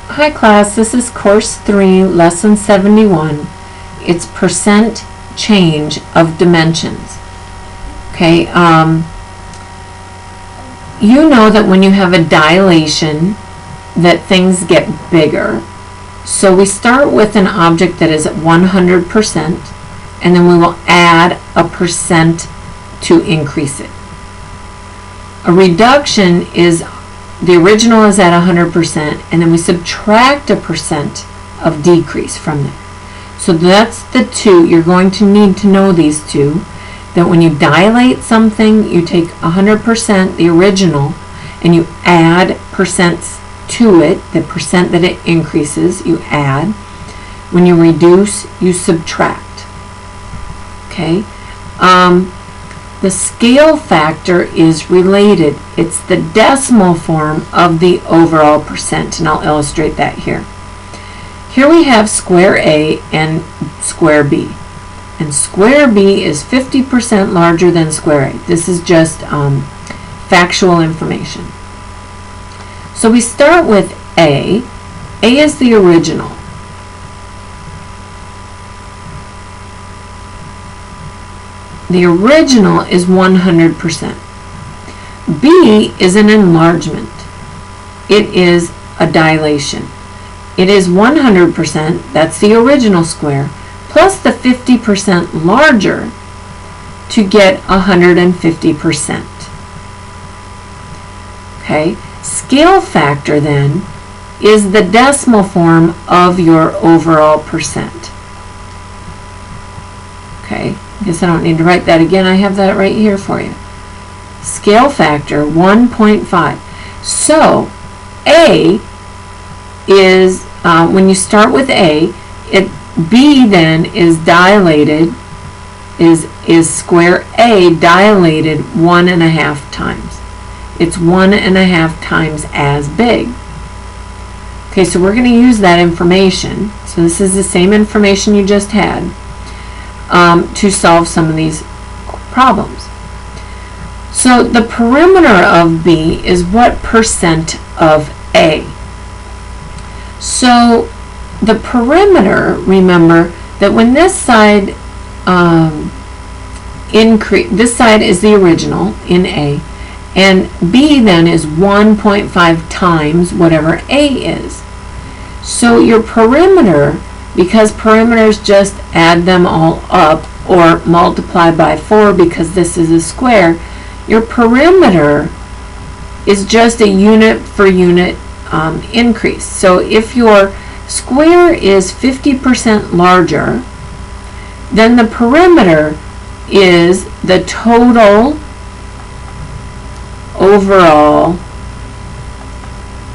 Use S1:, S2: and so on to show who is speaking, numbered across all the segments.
S1: Hi class, this is course 3, lesson 71. It's percent change of dimensions. Okay, you know that when you have a dilation that things get bigger. So we start with an object that is at 100% and then we will add a percent to increase it. A reduction is the original is at 100% and then we subtract a percent of decrease from there. So that's the two. You're going to need to know these two. That when you dilate something, you take 100%, the original, and you add percents to it, the percent that it increases, you add. When you reduce, you subtract. Okay? The scale factor is related. It's the decimal form of the overall percent, and I'll illustrate that here. Here we have square A and square B. And square B is 50% larger than square A. This is just factual information. So we start with A. A is the original. The original is 100%. B is an enlargement. It is a dilation. It is 100%, that's the original square, plus the 50% larger to get 150%. Okay, scale factor then is the decimal form of your overall percent. Okay, I guess I don't need to write that again. I have that right here for you. Scale factor 1.5. So A is, when you start with A, B then is dilated, is square A dilated 1.5 times. It's 1.5 times as big. Okay, so we're going to use that information. So this is the same information you just had to solve some of these problems. So the perimeter of B is what percent of A? So the perimeter, remember that when this side this side is the original in A, and B then is 1.5 times whatever A is. So your perimeter, because perimeters just add them all up or multiply by 4 because this is a square, your perimeter is just a unit for unit increase. So if your square is 50% larger, then the perimeter is the total overall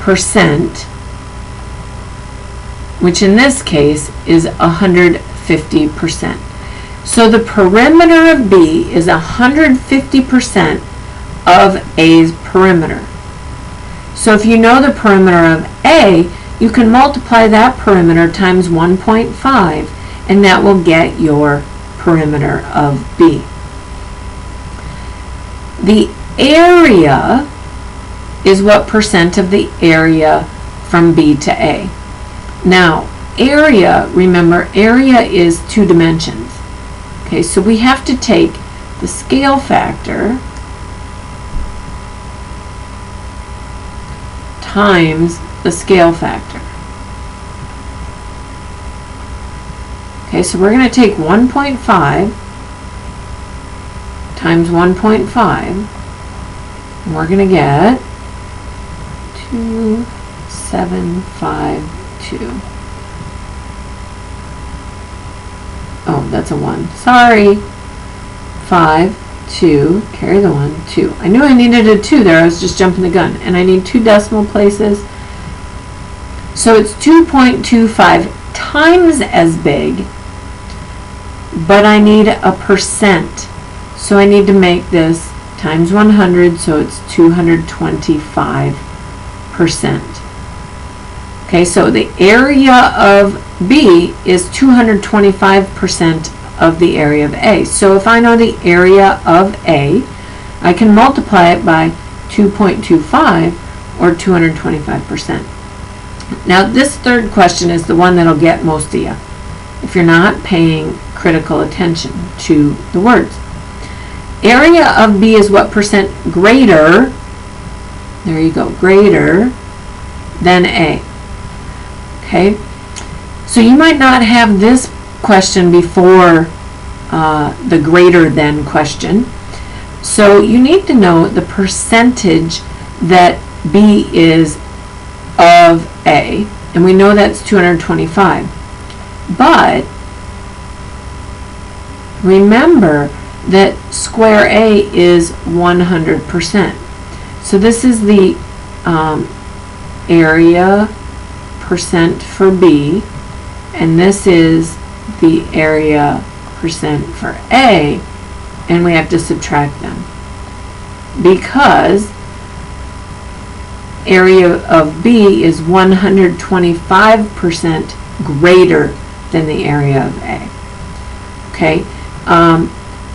S1: percent, which in this case is 150%. So the perimeter of B is 150% of A's perimeter. So if you know the perimeter of A, you can multiply that perimeter times 1.5 and that will get your perimeter of B. The area is what percent of the area from B to A. Now, area, remember, area is 2 dimensions. Okay, so we have to take the scale factor times the scale factor. Okay, so we're going to take 1.5 times 1.5, and we're going to get 2752. Oh, that's a 1. Sorry. 5, 2, carry the 1, 2. I knew I needed a 2 there. I was just jumping the gun. And I need 2 decimal places. So it's 2.25 times as big, but I need a percent. So I need to make this times 100, so it's 225%. Okay, so the area of B is 225% of the area of A. So if I know the area of A, I can multiply it by 2.25 or 225%. Now this third question is the one that'll get most of you if you're not paying critical attention to the words. Area of B is what percent greater, there you go, greater than A. Okay, so you might not have this question before the greater than question. So you need to know the percentage that B is of A, and we know that's 225. But remember that square A is 100%. So this is the area percent for B, and this is the area percent for A, and we have to subtract them because area of B is 125% greater than the area of A. Okay,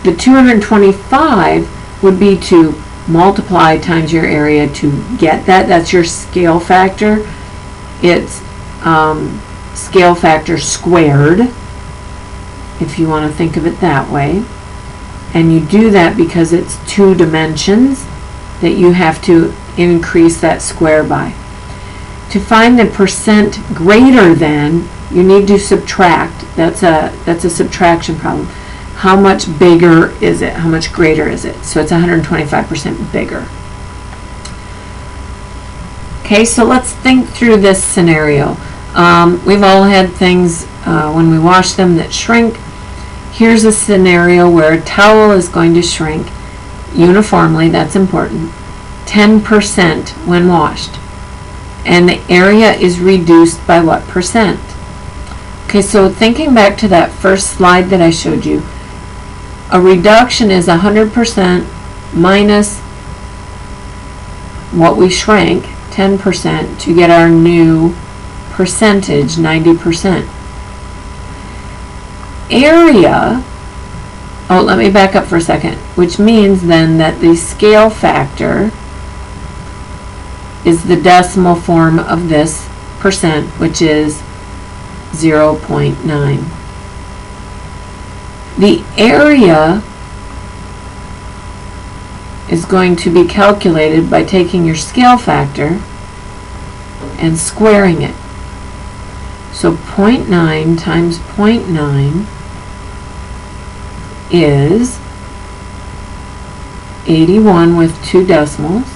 S1: the 225 would be to multiply times your area to get that. That's your scale factor. It's scale factor squared, if you want to think of it that way. And you do that because it's 2 dimensions that you have to increase that square by. To find the percent greater than, you need to subtract. That's a subtraction problem. How much bigger is it? How much greater is it? So it's 125% bigger. Okay, so let's think through this scenario. We've all had things when we wash them that shrink. Here's a scenario where a towel is going to shrink uniformly, that's important, 10% when washed. And the area is reduced by what percent? Okay, so thinking back to that first slide that I showed you, a reduction is 100% minus what we shrank, 10%, to get our new percentage, 90%. Area, oh, let me back up for a second, which means then that the scale factor is the decimal form of this percent, which is 0.9. The area is going to be calculated by taking your scale factor and squaring it. So 0.9 times 0.9 is 81 with 2 decimals,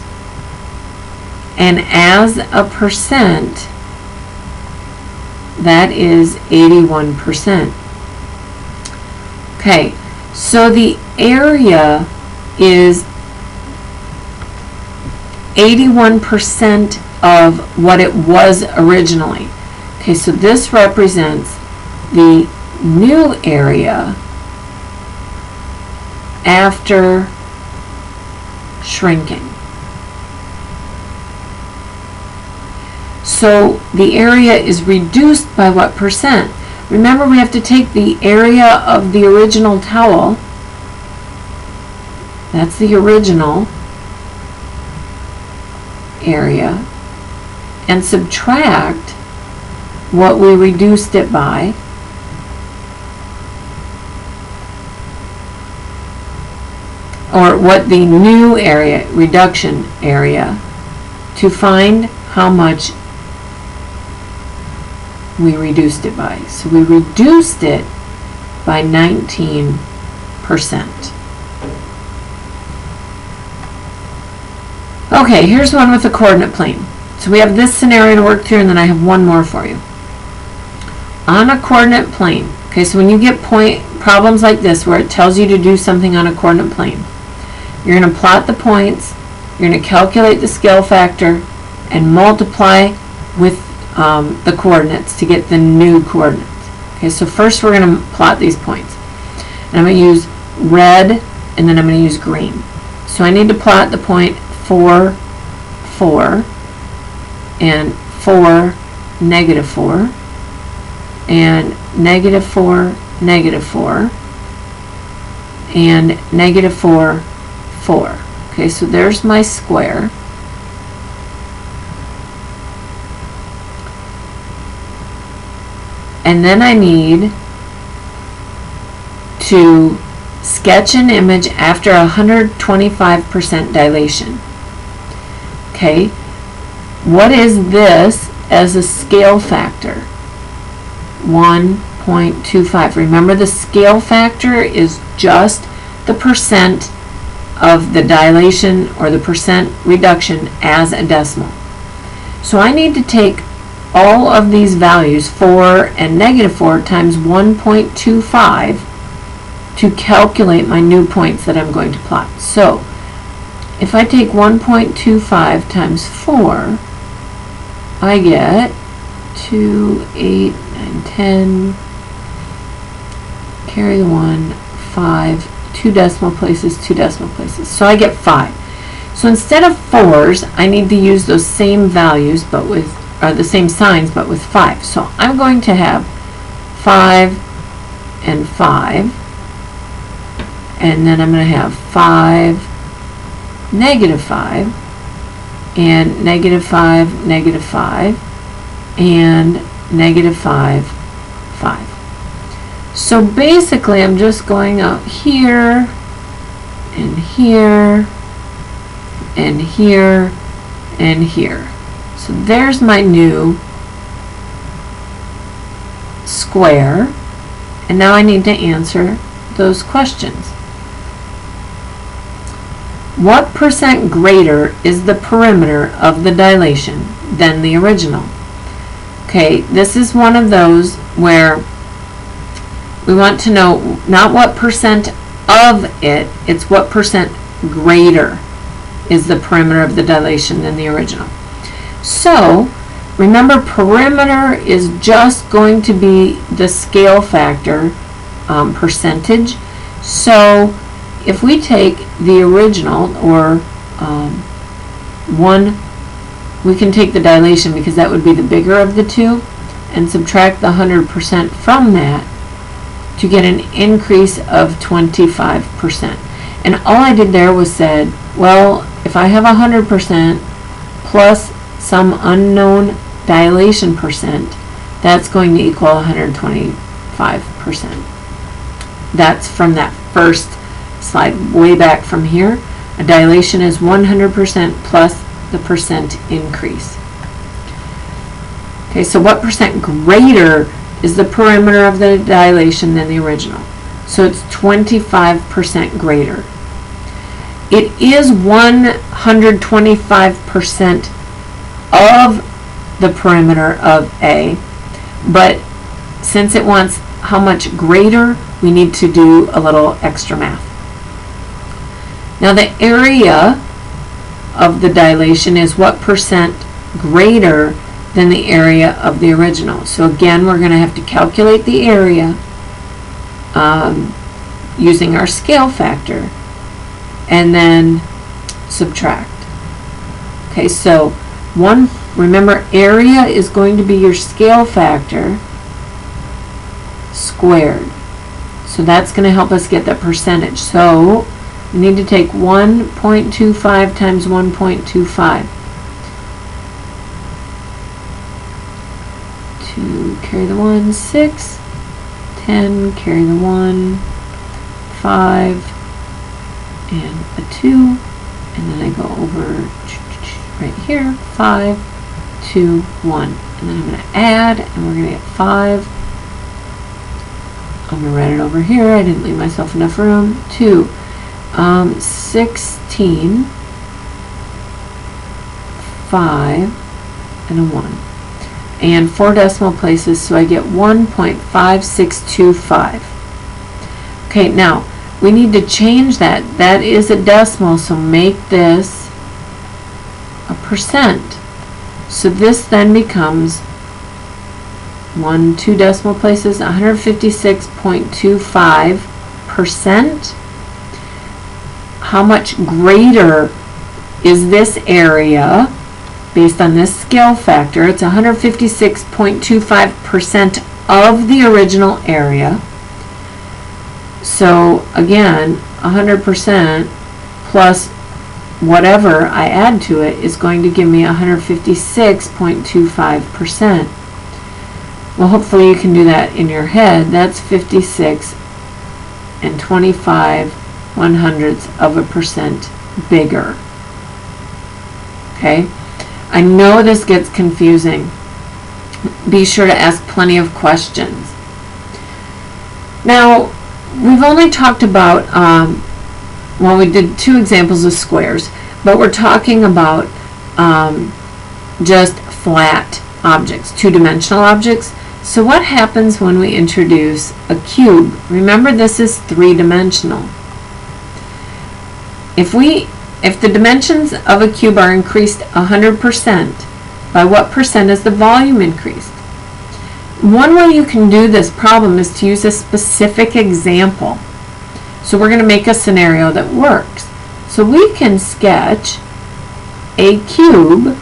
S1: and as a percent, that is 81%. Okay, so the area is 81% of what it was originally. Okay, so this represents the new area after shrinking. So the area is reduced by what percent? Remember, we have to take the area of the original towel, that's the original area, and subtract what we reduced it by, or what the new area, reduction area, to find how much we reduced it by. So we reduced it by 19%. Okay, here's one with a coordinate plane. So we have this scenario to work through, and then I have one more for you. On a coordinate plane, okay, so when you get problems like this where it tells you to do something on a coordinate plane, you're going to plot the points, you're going to calculate the scale factor, and multiply with the coordinates to get the new coordinates. Okay, so first we're going to plot these points. And I'm going to use red, and then I'm going to use green. So I need to plot the point 4, 4, and 4, negative 4, and negative 4, negative 4, and negative 4, 4. Okay, so there's my square. And then I need to sketch an image after 125% dilation. Okay, what is this as a scale factor? 1.25. Remember, the scale factor is just the percent of the dilation or the percent reduction as a decimal. So I need to take all of these values, 4 and -4, times 1.25 to calculate my new points that I'm going to plot. So if I take 1.25 times 4, I get 2, 8, 9, 10, carry the 1, 5, 2 decimal places, 2 decimal places. So I get 5. So instead of 4s, I need to use those same values, but with the same signs, but with 5. So I'm going to have 5 and 5, and then I'm going to have 5, -5, and -5, -5, and -5, 5. So basically I'm just going out here, and here, and here, and here. So there's my new square, and now I need to answer those questions. What percent greater is the perimeter of the dilation than the original? Okay, this is one of those where we want to know not what percent of it, it's what percent greater is the perimeter of the dilation than the original. So remember, perimeter is just going to be the scale factor percentage. So if we take the original, or 1, we can take the dilation because that would be the bigger of the two, and subtract the 100% from that to get an increase of 25%. And all I did there was said, well, if I have 100% plus some unknown dilation percent, that's going to equal 125%. That's from that first slide way back from here. A dilation is 100% plus the percent increase. Okay, so what percent greater is the perimeter of the dilation than the original? So it's 25% greater. It is 125% of the perimeter of A, but since it wants how much greater, we need to do a little extra math. Now the area of the dilation is what percent greater than the area of the original. So again, we're going to have to calculate the area using our scale factor and then subtract. Okay, so remember, area is going to be your scale factor squared. So that's going to help us get that percentage. So we need to take 1.25 times 1.25. To carry the 1, 6, 10, carry the 1, 5, and a 2, and then I go over right here, 5, 2, 1. And then I'm going to add, and we're going to get 5. I'm going to write it over here. I didn't leave myself enough room. 2. 16, 5, and a 1. And 4 decimal places, so I get 1.5625. Okay, now we need to change that. That is a decimal, so make this a percent. So this then becomes 2 decimal places, 156.25%. How much greater is this area based on this scale factor? It's 156.25% of the original area. So again, 100% plus whatever I add to it is going to give me 156.25%. Well, hopefully you can do that in your head. That's 56 and 25 1/100% bigger. Okay? I know this gets confusing. Be sure to ask plenty of questions. Now, we've only talked about, well, we did 2 examples of squares, but we're talking about just flat objects, 2-dimensional objects. So what happens when we introduce a cube? Remember, this is 3-dimensional. If the dimensions of a cube are increased 100%, by what percent is the volume increased? One way you can do this problem is to use a specific example. So we're going to make a scenario that works. So we can sketch a cube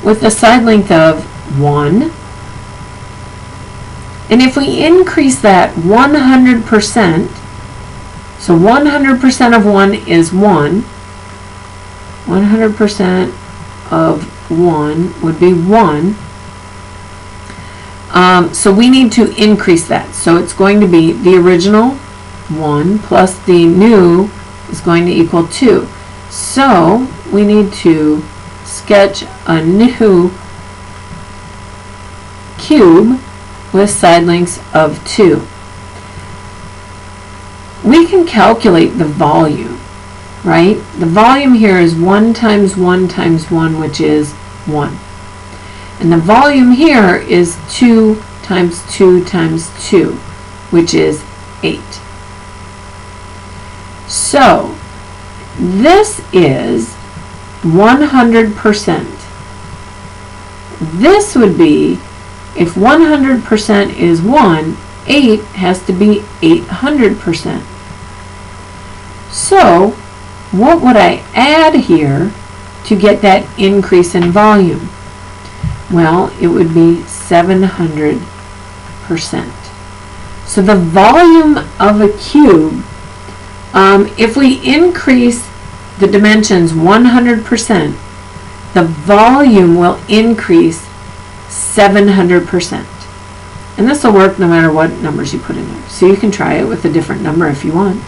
S1: with a side length of 1. And if we increase that 100%, so 100% of 1 is 1, 100% of 1 would be 1. So we need to increase that. So it's going to be the original 1 plus the new is going to equal 2. So we need to sketch a new cube with side lengths of 2. We can calculate the volume, right? The volume here is 1 times 1 times 1, which is 1. And the volume here is 2 times 2 times 2, which is 8. So this is 100%. This would be, if 100% is 1, 8 has to be 800%. So what would I add here to get that increase in volume? Well, it would be 700%. So the volume of a cube, if we increase the dimensions 100%, the volume will increase 700%. And this will work no matter what numbers you put in there. So you can try it with a different number if you want.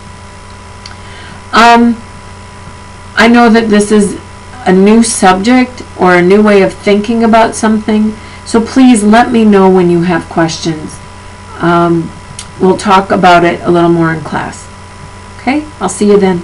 S1: I know that this is a new subject or a new way of thinking about something, so please let me know when you have questions. We'll talk about it a little more in class. Okay, I'll see you then.